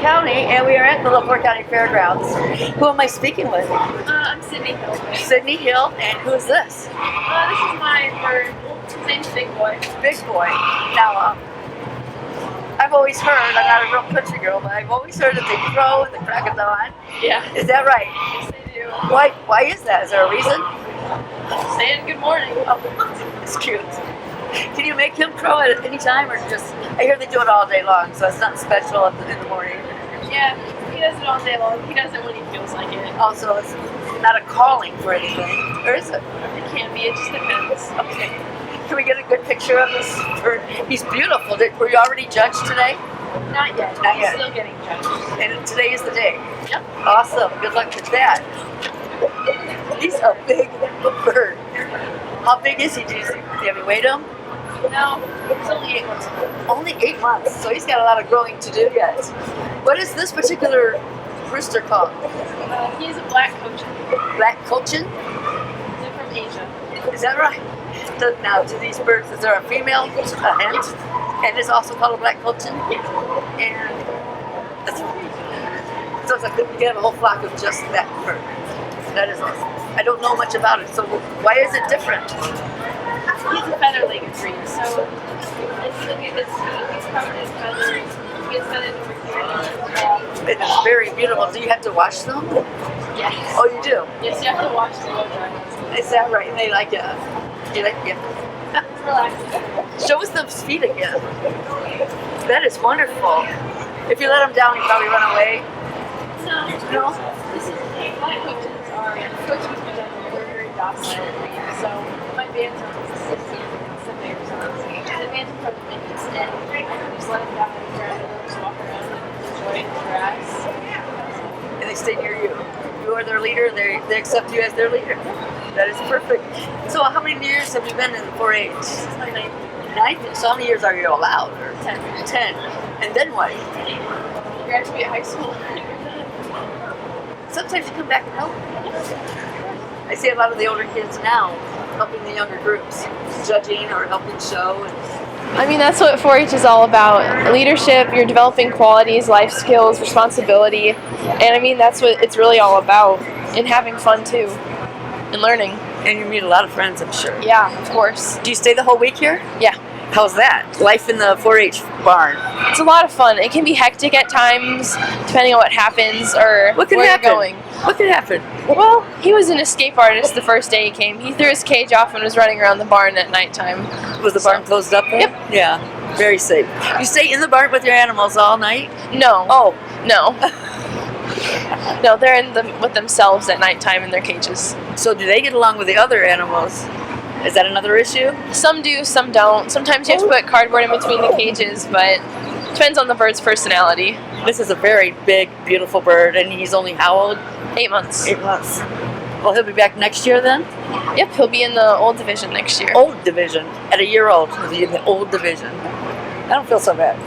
County, and we are at the LaPorte County Fairgrounds. Who am I speaking with? I'm Sydney Hill. Sydney Hill, and who's this? This is my bird. His name's Big Boy. Big Boy. Now, I've always heard, I'm not a real country girl, but I've always heard that they crow and the crack of dawn. Yeah. Is that right? Yes, they do. Why is that? Is there a reason? Saying good morning. Oh, it's cute. Can you make him crow at any time, or just? I hear they do it all day long, so it's not special in the morning. Yeah, he does it all day long. He does it when he feels like it. Also, it's not a calling for anything, or is it? It can be. It just depends. Okay. Can we get a good picture of this bird? He's beautiful. Were you already judged today? Not yet. Not yet. Still getting judged. And today is the day. Yep. Awesome. Good luck with that. He's a big bird. How big is he, do you think? Have you weighed him? No, it's only 8 months old. Only 8 months, so he's got a lot of growing to do yet. What is this particular rooster called? He's a black cochin. Black cochin? They're from Asia. Is that right? Now, do these birds, is there a female hen? And it's also called a black cochin? And that's, so it's like you get a whole flock of just that bird. That is awesome. I don't know much about it, so why is it different? He's a feather-legged breed, so it's he's covered in feathers. He gets feathered over here. It is very beautiful. Do you have to wash them? Yes. Oh, you do? Yes, you have to wash the blow dry. Is that right? And they like it. You like it? It's relaxing. Show us the feet again. That is wonderful. If you let them down, you probably run away. No. This is black coachins are coachins for them. They're very docile. So my bands are some bears on. The bands are from the mittens, and I can just let them down and grab it and just walk around and enjoy the grass. And they stay near you. You are their leader, and they accept you as their leader. That is perfect. So how many years have you been in 4-H? This is my ninth. So how many years are you allowed? 10. 10. And then what? Graduate high school. Sometimes you come back and help. I see a lot of the older kids now helping the younger groups, judging or helping show. I mean, that's what 4-H is all about. Leadership, you're developing qualities, life skills, responsibility. And I mean, that's what it's really all about. And having fun too. And learning. And you meet a lot of friends, I'm sure. Yeah, of course. Do you stay the whole week here? Yeah. How's that? Life in the 4-H barn. It's a lot of fun. It can be hectic at times, depending on what happens or What could where happen? you're going. What could happen? Well, he was an escape artist the first day he came. He threw his cage off and was running around the barn at nighttime. Was the barn closed up then? Yep. Yeah. Very safe. You stay in the barn with your animals all night? No. Oh. No. No, they're with themselves at nighttime in their cages. So do they get along with the other animals? Is that another issue? Some do, some don't. Sometimes you have to put cardboard in between the cages, but it depends on the bird's personality. This is a very big, beautiful bird, and he's only how old? 8 months. 8 months. Well, he'll be back next year then? Yep, he'll be in the old division next year. Old division. At a year old, he'll be in the old division. I don't feel so bad.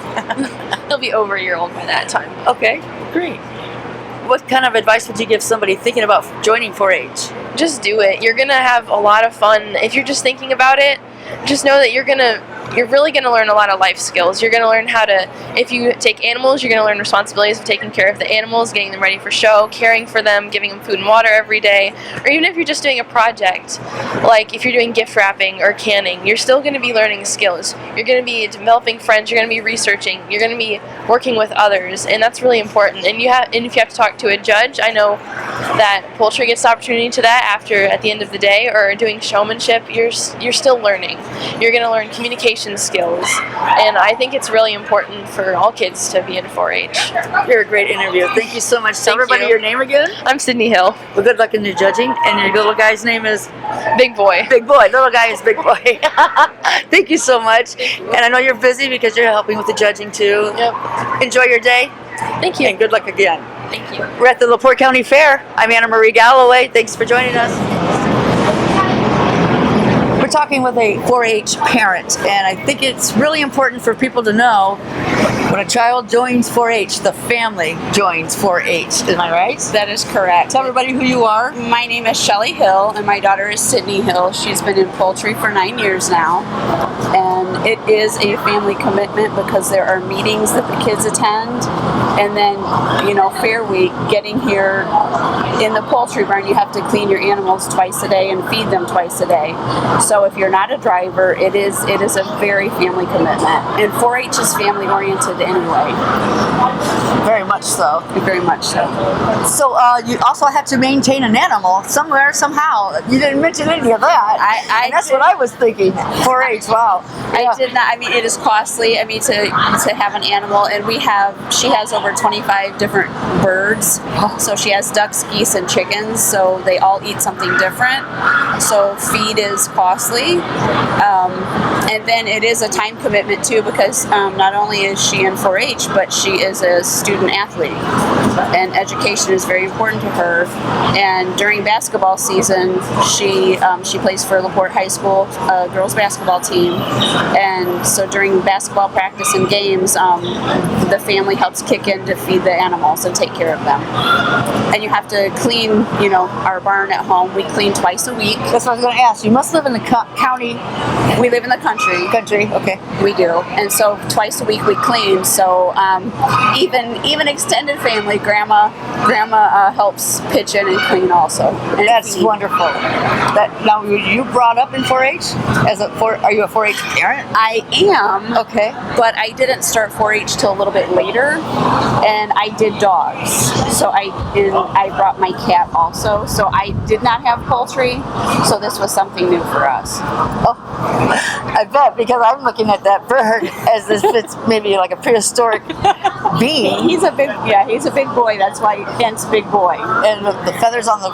He'll be over a year old by that time. Okay, great. What kind of advice would you give somebody thinking about joining 4-H? Just do it. You're gonna have a lot of fun. If you're just thinking about it, just know that you're really gonna learn a lot of life skills. You're gonna learn how to, if you take animals, you're gonna learn responsibilities of taking care of the animals, getting them ready for show, caring for them, giving them food and water every day. Or even if you're just doing a project, like if you're doing gift wrapping or canning, you're still gonna be learning skills. You're gonna be developing friends, you're gonna be researching, you're gonna be working with others, and that's really important. And if you have to talk to a judge, I know that poultry gets the opportunity to that at the end of the day, or doing showmanship, you're still learning. You're gonna learn communication skills, and I think it's really important for all kids to be in 4-H. You're a great interview. Thank you so much. Tell Thank everybody you. your name again. I'm Sydney Hill. Well, good luck in your judging. And your little guy's name is? Big Boy. Big Boy. Little guy is Big Boy. Thank you so much. And I know you're busy because you're helping with the judging too. Yep. Enjoy your day. Thank you. And good luck again. Thank you. We're at the LaPorte County Fair. I'm Anna Marie Galloway. Thanks for joining us. We're talking with a 4-H parent, and I think it's really important for people to know when a child joins 4-H, the family joins 4-H. Am I right? That is correct. Tell everybody who you are. My name is Shelley Hill, and my daughter is Sydney Hill. She's been in poultry for 9 years now. And and it is a family commitment because there are meetings that the kids attend, and then Fair Week, getting here in the poultry barn, you have to clean your animals twice a day and feed them twice a day. So if you're not a driver, it is a very family commitment, and 4-H is family oriented anyway. Very much so. Very much so. So you also had to maintain an animal somewhere, somehow. You didn't mention any of that. And that's what I was thinking. 4-H, wow. I did not. I mean, it is costly. I mean, to have an animal, and she has over 25 different birds. So she has ducks, geese, and chickens. So they all eat something different. So feed is costly, and then it is a time commitment too, because not only is she in 4-H, but she is a student athlete, and education is very important to her. And during basketball season, she plays for LaPorte High School girls basketball team, and so during basketball practice and games, the family helps kick in to feed the animals and take care of them. And you have to clean, our barn at home. We clean twice a week. That's what I was going to ask. You must live in the county. We live in the country. Country, okay. We do, and so twice a week we clean. So even extended family, grandma helps pitch in and clean also. And That's wonderful. Now, were you brought up in 4-H? Are you a 4-H parent? I am. Okay. But I didn't start 4-H till a little bit later, and I did dogs. So I brought my cat also. So I did not have poultry. So this was something new for us. Oh, I bet, because I'm looking at that bird as if it's maybe like a prehistoric being. He's a big boy. That's why, hence big boy. And the feathers on the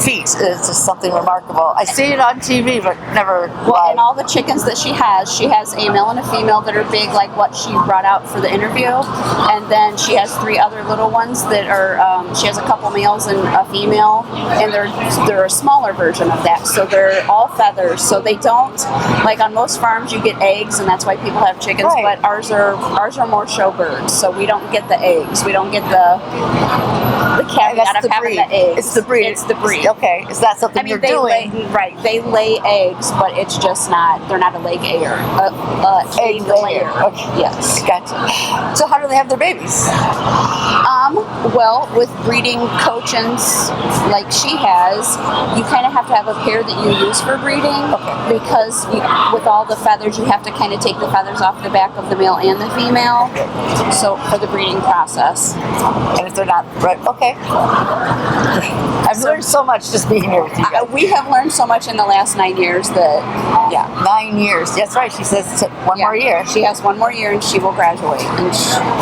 feet is just something remarkable. I see it on TV, but never live. And all the chickens that she has a male and a female that are big, like what she brought out for the interview. And then she has 3 other little ones that are, she has a couple males and a female, and they're a smaller version of that. So they're all feathers. So they don't, like on most farms you get eggs, and that's why people have chickens, right. But ours are more show birds. So we don't get the eggs. We don't get the caveat of having the eggs. It's the breed. It's the breed. Okay, is that something you're doing? They lay eggs, but it's just not, they're not a leg layer. Egg layer. Okay. Yes. Gotcha. So how do they have their babies? Well, with breeding coachins like she has, you kind of have to have a pair that you use for breeding, because with all the feathers, you have to kind of take the feathers off the back of the male and the female, so for the breeding process. And if they're not right, okay. I've learned so much just being here with you guys. We have learned so much in the last 9 years that, 9 years. That's right. She says it's one more year. She has 1 more year and she will graduate, and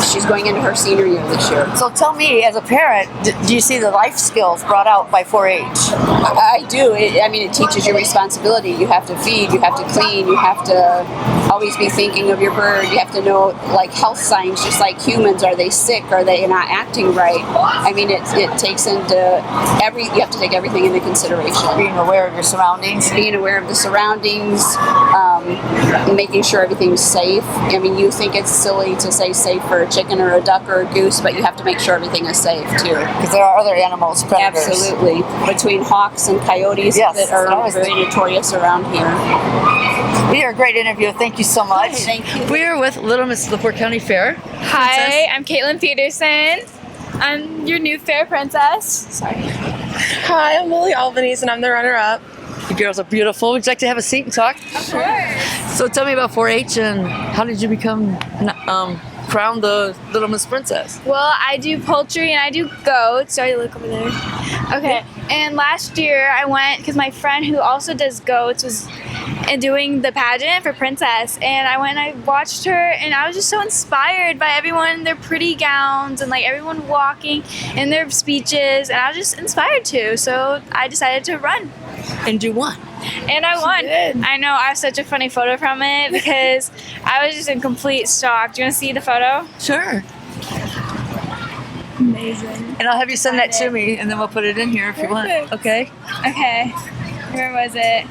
she's going into her senior year this year. So tell me, as a parent, do you see the life skills brought out by 4-H? I do. It teaches you responsibility. You have to feed, you have to clean, you have to always be thinking of your bird. You have to know, like, health signs, just like humans. Are they sick? Are they not acting right? I mean, it takes into you have to take everything into consideration. Being aware of your surroundings. Being aware of the surroundings, making sure everything's safe. I mean, you think it's silly to say safe for a chicken or a duck or a goose, but you have to make sure everything is safe too. Because there are other animals, predators. Absolutely. Between hawks and coyotes that are very notorious around here. You're a great interview. Thank you so much. Thank you. We're with Little Miss LaPorte County Fair. Hi, I'm Caitlin Peterson. I'm your new fair princess. Sorry. Hi, I'm Lily Albanese, and I'm the runner-up. You girls are beautiful. Would you like to have a seat and talk? Of course. So tell me about 4-H and how did you become crowned the Little Miss Princess? Well, I do poultry and I do goats. Sorry, look over there. Okay. And last year I went because my friend who also does goats was doing the pageant for princess, and I went and I watched her, and I was just so inspired by everyone, their pretty gowns, and like everyone walking in their speeches, and I was just inspired to. So I decided to run. And you won. And I won. I know. I have such a funny photo from it because I was just in complete shock. Do you want to see the photo? Sure. Amazing. And I'll have you send that to me, and then we'll put it in here if you want. Okay. Okay. Where was it?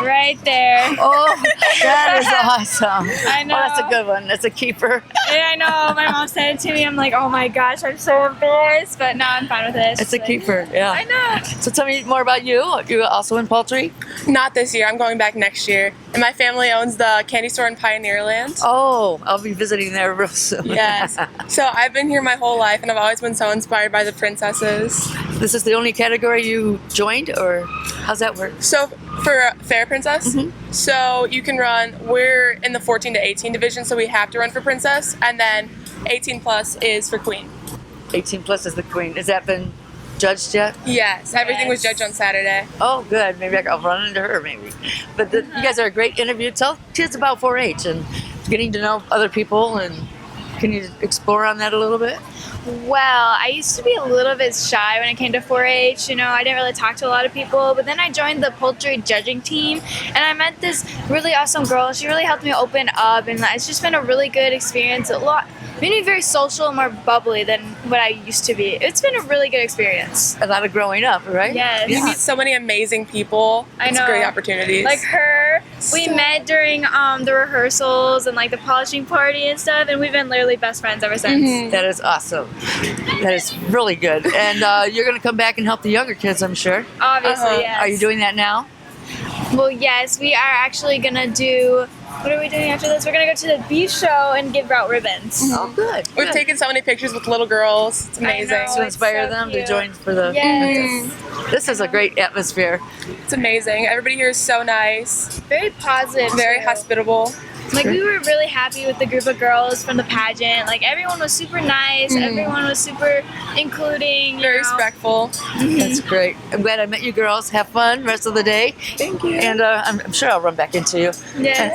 right there. Oh, that is awesome. I know. Oh, that's a good one. That's a keeper. Yeah, I know. My mom said it to me. I'm like, oh my gosh, I'm so embarrassed. But now I'm fine with it. It's a keeper, yeah. I know. So tell me more about you. You also in poultry? Not this year. I'm going back next year. And my family owns the candy store in Pioneerland. Oh, I'll be visiting there real soon. Yes. So I've been here my whole life, and I've always been so inspired by the princesses. This is the only category you joined, or how's that work? So for Fair Princess, Mm-hmm. so you can run, we're in the 14 to 18 division, so we have to run for Princess, and then 18 plus is for Queen. 18 plus is the queen. Has that been judged yet? Yes, everything was Yes. judged on Saturday. Oh, good. Maybe I'll run into her, maybe. But you guys are a great interview. Tell kids about 4-H and getting to know other people, and can you explore on that a little bit? Well, I used to be a little bit shy when it came to 4-H. You know, I didn't really talk to a lot of people. But then I joined the poultry judging team, and I met this really awesome girl. She really helped me open up, and it's just been a really good experience. Made me very social and more bubbly than what I used to be. It's been a really good experience. A lot of growing up, right? Yes. You meet so many amazing people. I It's know. great opportunities. Like her, we met during the rehearsals and like the polishing party and stuff, and we've been literally best friends ever since. Mhm. That is awesome. That is really good. And you're going to come back and help the younger kids, I'm sure. Obviously, Uh-huh. yes. Are you doing that now? Well, yes, we are actually gonna do. What are we doing after this? We're gonna go to the beach show and give out ribbons. Oh, good. We've good. taken so many pictures with little girls. It's amazing. know. To it's inspire so them cute. to join for the. Yes. This is a great atmosphere. It's amazing. Everybody here is so nice, Very positive. very too. hospitable. Like we were really happy with the group of girls from the pageant. Like everyone was super nice. Everyone was super including. You Very know. respectful. That's great. I'm glad I met you girls. Have fun rest of the day. Thank you. And I'm sure I'll run back into you. Yes.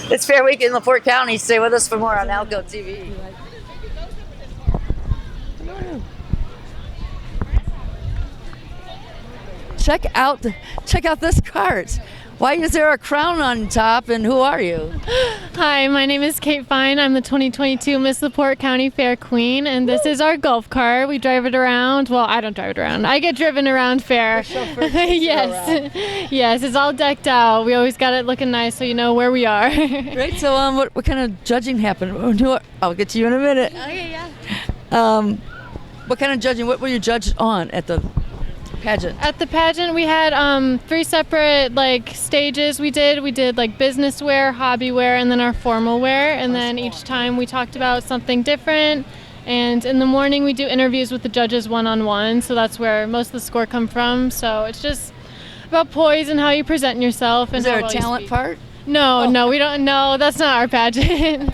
It's Fair Week in LaPorte County. Stay with us for more on Alco TV. Check out this cart. Why is there a crown on top, and who are you? Hi, my name is Kate Fine. I'm the 2022 Miss LaPorte County Fair Queen, and this is our golf cart. We drive it around. Well, I don't drive it around. I get driven around fair. Yes, yes, it's all decked out. We always got it looking nice, so you know where we are. Great. So, what kind of judging happened? I'll get to you in a minute. Okay, yeah. What kind of judging? What were you judged on at the pageant? At the pageant, we had 3 separate stages. We did like business wear, hobby wear, and then our formal wear. And then each time we talked about something different. And in the morning, we do interviews with the judges one-on-one. So that's where most of the score come from. So it's just about poise and how you present yourself. And Is there how a well you talent speak. part? No, we don't. No, that's not our pageant.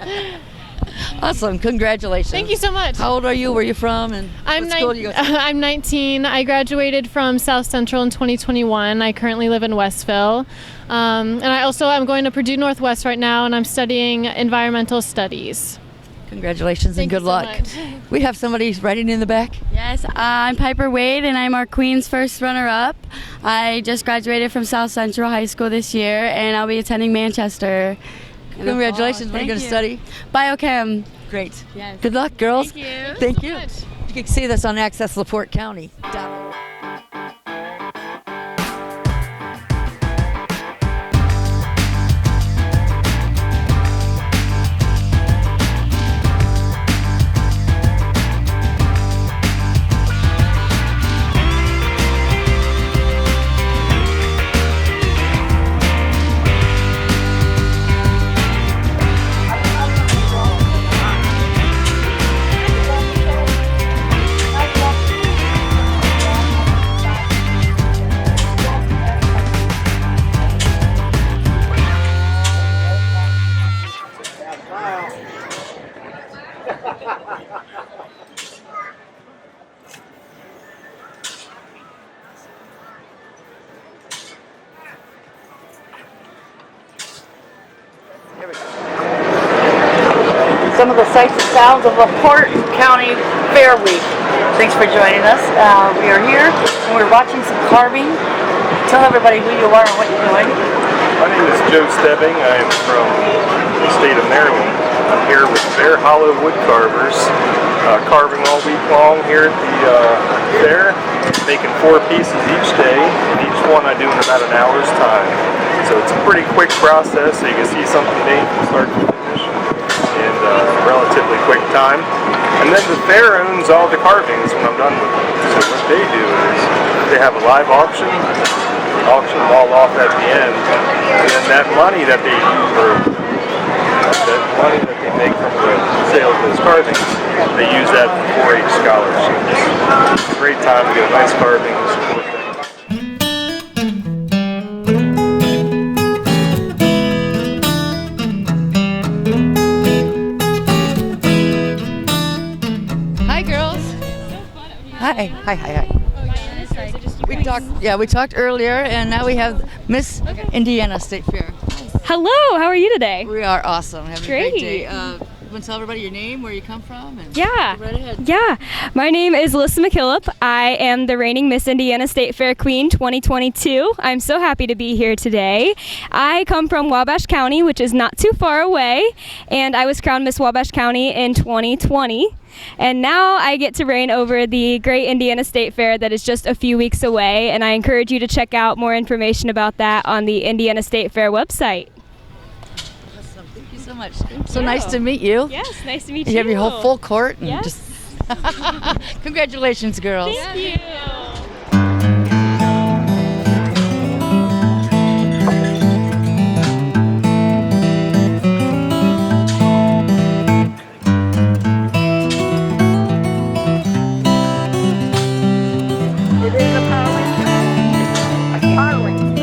Awesome. Congratulations. Thank you so much. How old are you? Where are you from? And I'm, what school do you go to? I'm 19. I graduated from South Central in 2021. I currently live in Westville. And I also am going to Purdue Northwest right now, and I'm studying environmental studies. Congratulations and Thank you good so luck. much. We have somebody writing in the back. Yes, I'm Piper Wade, and I'm our Queen's first runner-up. I just graduated from South Central High School this year, and I'll be attending Manchester. in the fall. Congratulations. What are you going to study? Biochem. Great. Yes. Good luck, girls. Thank you. Thank so you. much. You can see this on Access LaPorte County. Some of the sights and sounds of LaPorte County Fair Week. Thanks for joining us. We are here and we're watching some carving. Tell everybody who you are and what you're doing. My name is Joe Stebbing. I'm from the state of Maryland. I'm here with Bear Hollow Wood Carvers, carving all week long here at the fair. making 4 pieces each day, and each one I do in about an hour's time. So it's a pretty quick process, so you can see something made from start to finish in a relatively quick time. And then the fair owns all the carvings when I'm done with them. So what they do is they have a live auction, auction them all off at the end, and then that money that they make from the sale of those carvings, they use that for 4-H scholarships. It's a great time to get a nice carving and support them. Hi, girls. Hi. We talked earlier, and now we have Miss Indiana State Fair. Hello, how are you today? We are awesome. Having a great day. Great. You want to tell everybody your name, where you come from? And Yeah. go right ahead. Yeah. My name is Alyssa Mckillip. I am the reigning Miss Indiana State Fair Queen 2022. I'm so happy to be here today. I come from Wabash County, which is not too far away, and I was crowned Miss Wabash County in 2020. And now I get to reign over the great Indiana State Fair that is just a few weeks away, and I encourage you to check out more information about that on the Indiana State Fair website. Awesome. Thank you so much. So nice to meet you. Yes, nice to meet you. You have your whole full court. And Yes. just congratulations, girls. Thank you. It is a power ranger. A power ranger.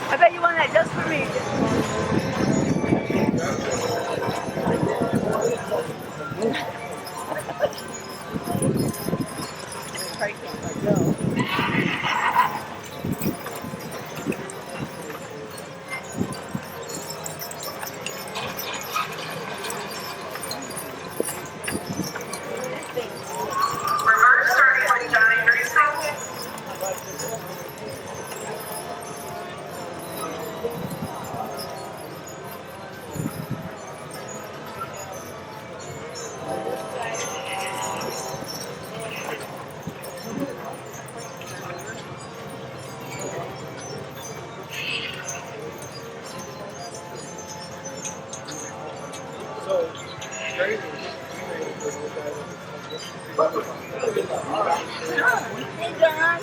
I bet you won that just for me. Reverse starting with Johnny Greasel. Hey, John.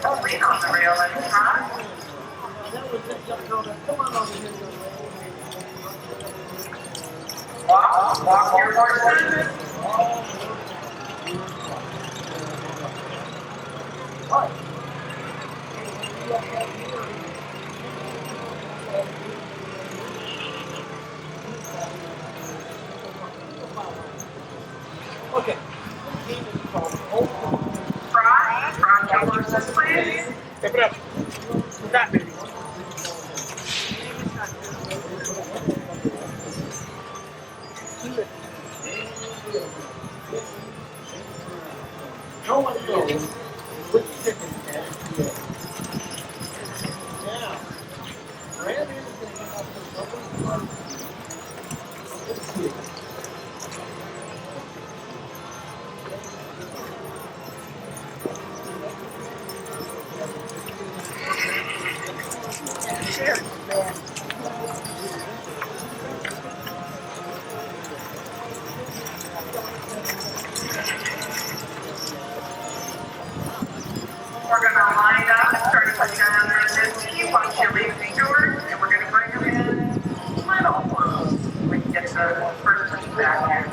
Complete on the rail in front. Walk your horses. Okay. Front your horses, please. Step it up. Stop, baby. No one knows which chicken has yet. Now, grab anything up to someone's front. Let's see. We're going to line up, starting with John Rosinski, watch your lead stewards, and we're going to bring them in little close. We can get the first person back here.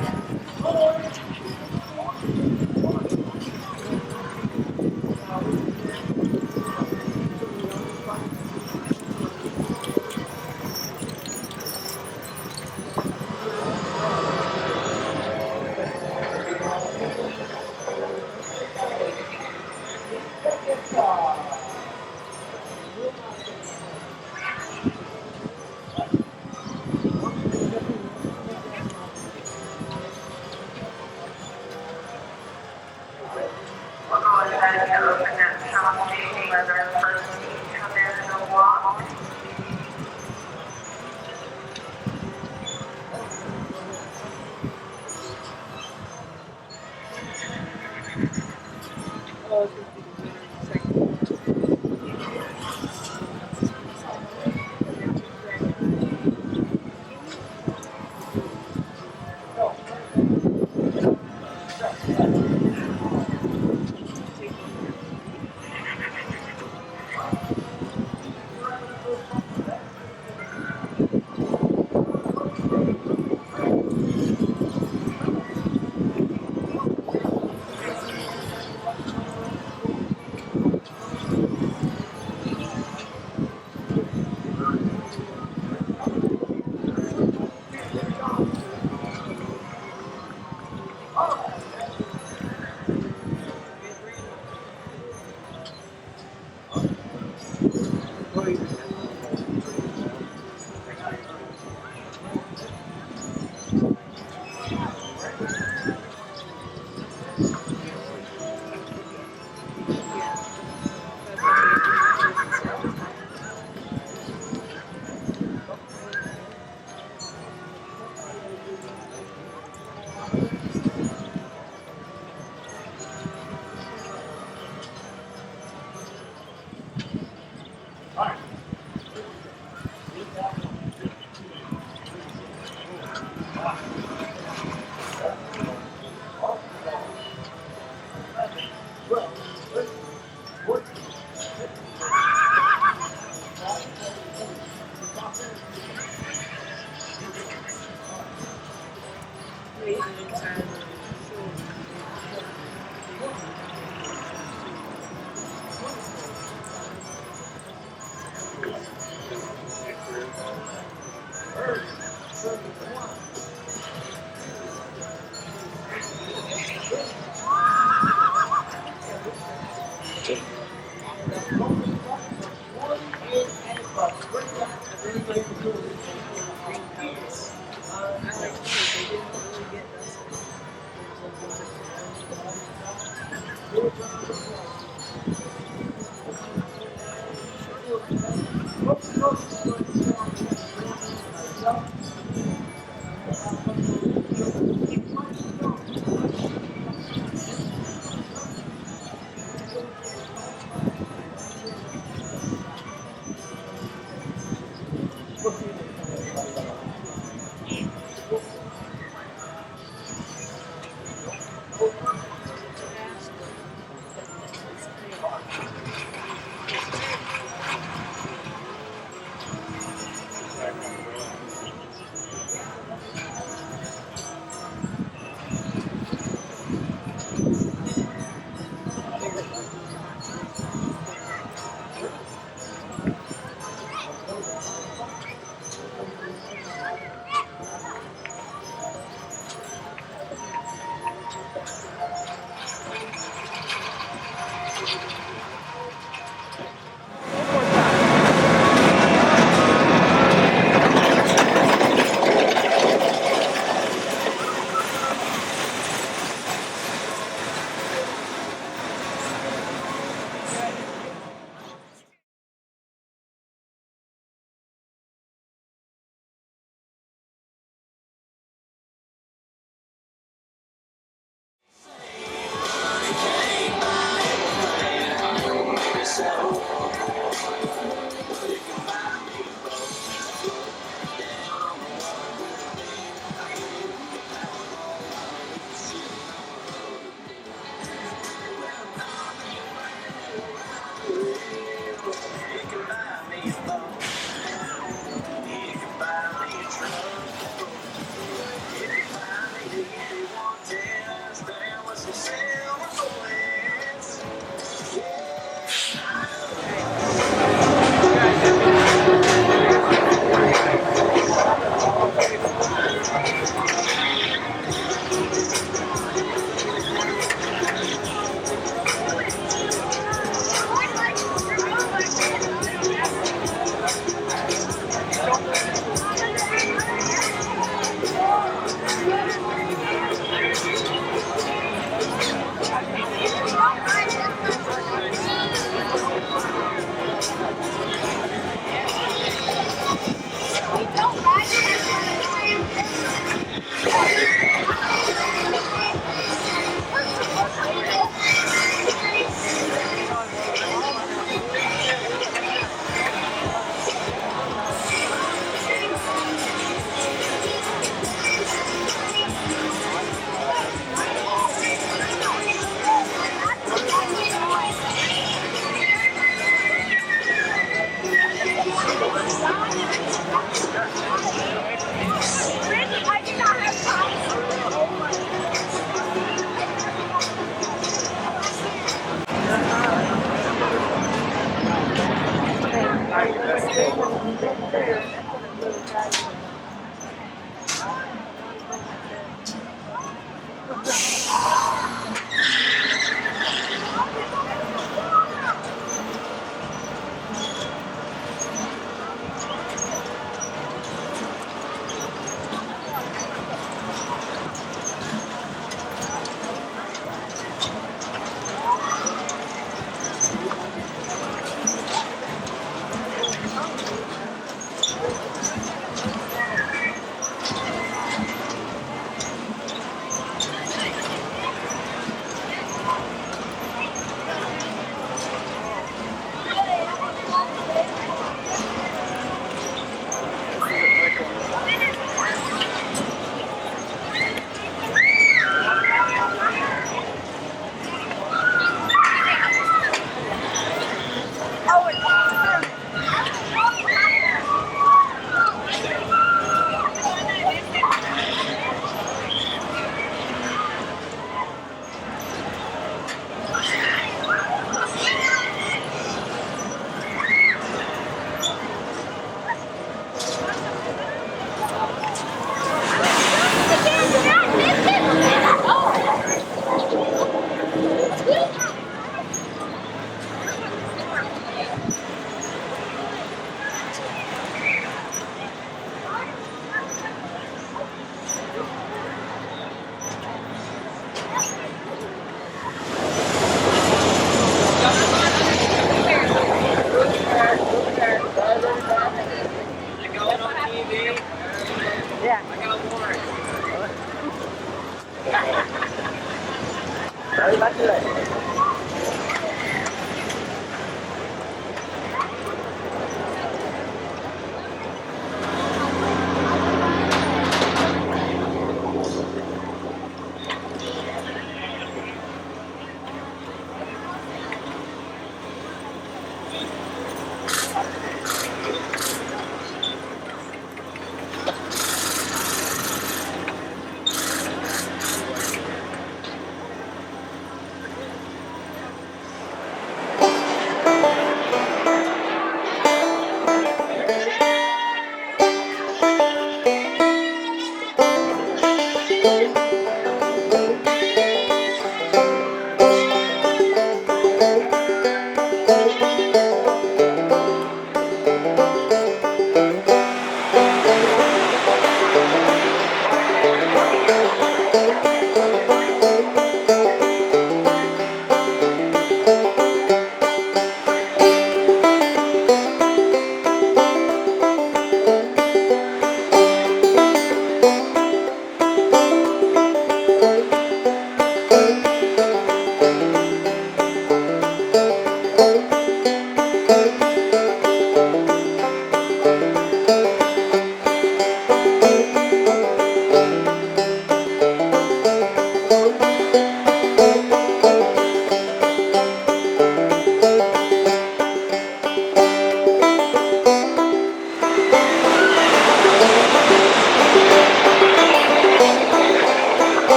Very lucky.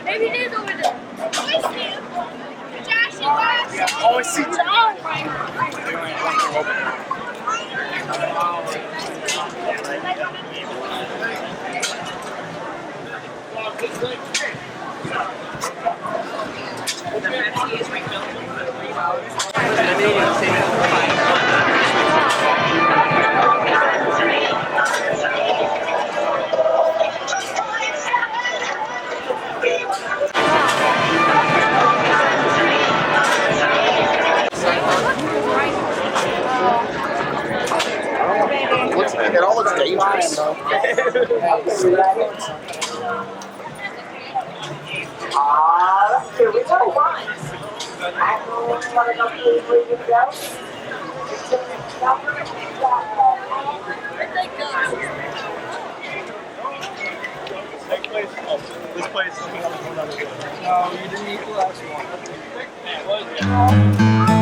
Maybe it is over there. Josh, Oh, I see It all looks dangerous. Here we go. This place. No, you didn't eat the last one.